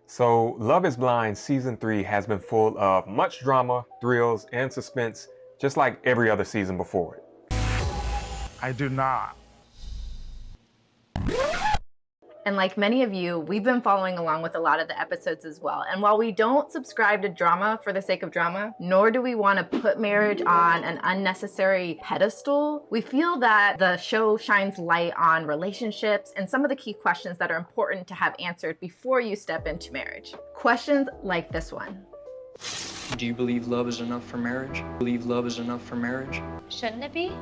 So, Love is Blind Season 3 has been full of much drama, thrills, and suspense, just like every other season before it. I do not. And like many of you, we've been following along with a lot of the episodes as well. And while we don't subscribe to drama for the sake of drama, nor do we want to put marriage on an unnecessary pedestal, we feel that the show shines light on relationships and some of the key questions that are important to have answered before you step into marriage. Questions like this one. Do you believe love is enough for marriage? Believe love is enough for marriage? Shouldn't it be?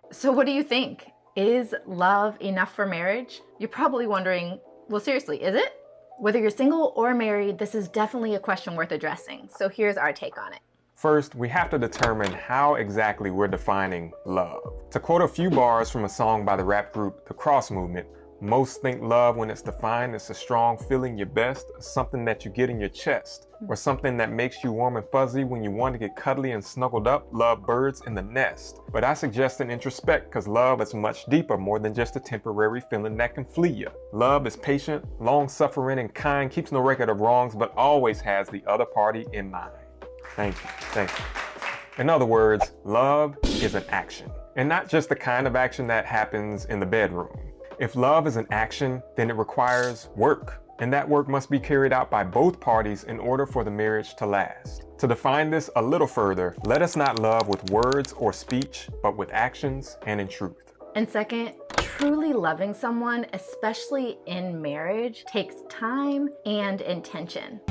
So what do you think? Is love enough for marriage? You're probably wondering, well, seriously, is it? Whether you're single or married, this is definitely a question worth addressing. So here's our take on it. First, we have to determine how exactly we're defining love. To quote a few bars from a song by the rap group The Cross Movement, most think love when it's defined as a strong feeling your best, something that you get in your chest, or something that makes you warm and fuzzy when you want to get cuddly and snuggled up, love birds in the nest. But I suggest an introspect because love is much deeper, more than just a temporary feeling that can flee you. Love is patient, long-suffering, and kind, keeps no record of wrongs, but always has the other party in mind. Thank you, thank you. In other words, love is an action, and not just the kind of action that happens in the bedroom. If love is an action, then it requires work, and that work must be carried out by both parties in order for the marriage to last. To define this a little further, let us not love with words or speech, but with actions and in truth. And second, truly loving someone, especially in marriage, takes time and intention.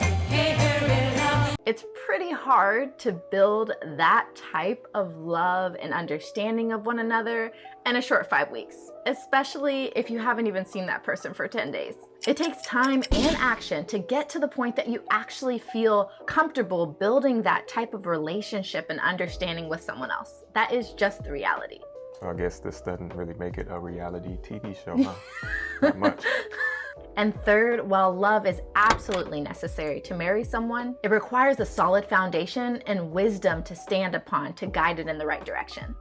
It's pretty hard to build that type of love and understanding of one another in a short 5 weeks, especially if you haven't even seen that person for 10 days. It takes time and action to get to the point that you actually feel comfortable building that type of relationship and understanding with someone else. That is just the reality. So I guess this doesn't really make it a reality TV show, huh? Not much. And third, while love is absolutely necessary to marry someone, it requires a solid foundation and wisdom to stand upon to guide it in the right direction.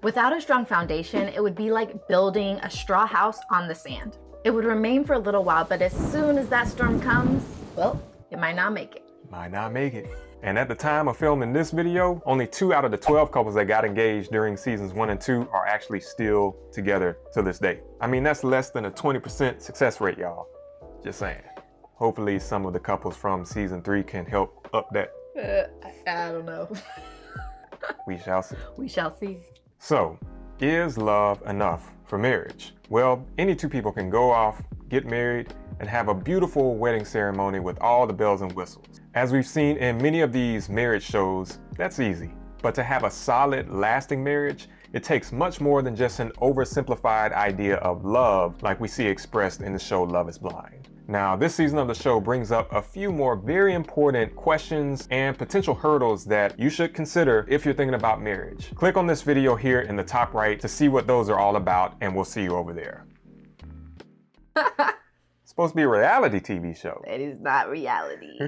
Without a strong foundation, it would be like building a straw house on the sand. It would remain for a little while, but as soon as that storm comes, well, it might not make it. Might not make it. And at the time of filming this video, only 2 out of the 12 couples that got engaged during seasons 1 and 2 are actually still together to this day. I mean, that's less than a 20% success rate, y'all. Just saying. Hopefully some of the couples from season 3 can help up that. I don't know. We shall see. We shall see. So, is love enough for marriage? Well, any two people can go off, get married, and have a beautiful wedding ceremony with all the bells and whistles. As we've seen in many of these marriage shows, that's easy. But to have a solid, lasting marriage, it takes much more than just an oversimplified idea of love like we see expressed in the show Love is Blind. Now, this season of the show brings up a few more very important questions and potential hurdles that you should consider if you're thinking about marriage. Click on this video here in the top right to see what those are all about, and we'll see you over there. It's supposed to be a reality TV show. It is not reality.